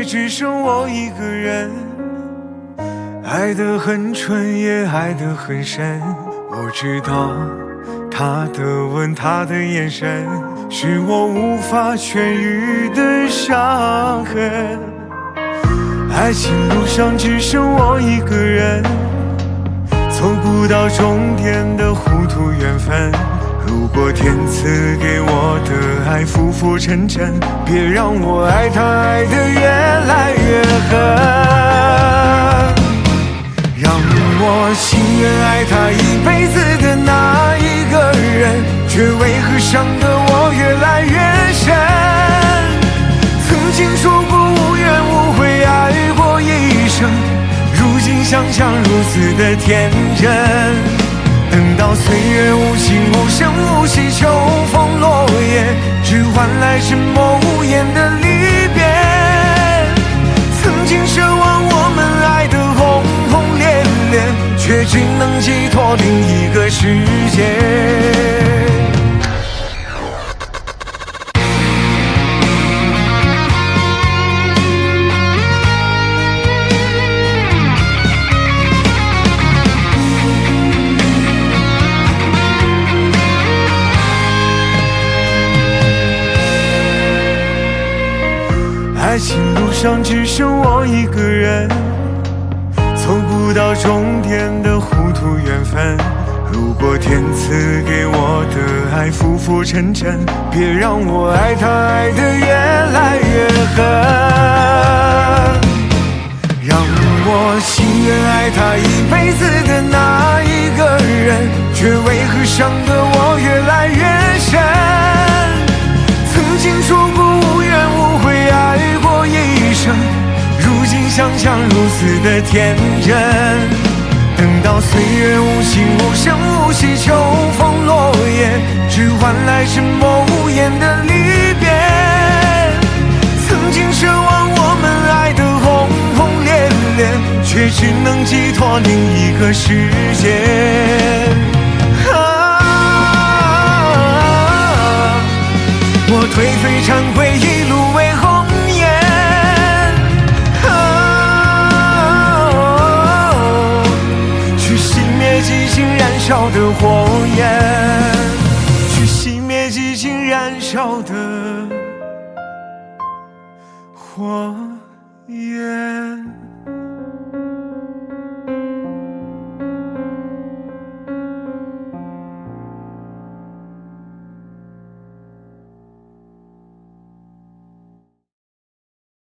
界只剩我一个人，爱得很纯，也爱得很深。我知道他的吻，他的眼神，是我无法痊愈的伤痕。爱情路上只剩我一个人，走不到终点的糊涂缘分。如果天赐给我的爱浮浮沉沉，别让我爱他爱得越来越狠。让我情愿爱他一辈子的那一个人，却为何伤得我越来越深。曾经说过无怨无悔爱过一生，如今想想如此的天真。等到岁月无情无声无息，秋风落叶，只换来沉默无言的离别。曾经奢望我们爱得轰轰烈烈，却只能寄托另一个世界。爱情路上只剩我一个人，走不到终点的糊涂缘分。如果天赐给我的爱浮浮沉沉，别让我爱他爱得越来越狠。让我情愿爱他一辈子的那一个人，却为何伤得我越来越深。曾经说过无怨无悔爱过一生，如今想想如此的天真。等到岁月无情无声无息，秋风落叶，只换来沉默无言的离别。曾经奢望我们爱得轰轰烈烈，却只能寄托另一个世界。我颓废忏悔一路为红颜，去熄灭激情燃烧的火焰，去熄灭激情燃烧的火焰。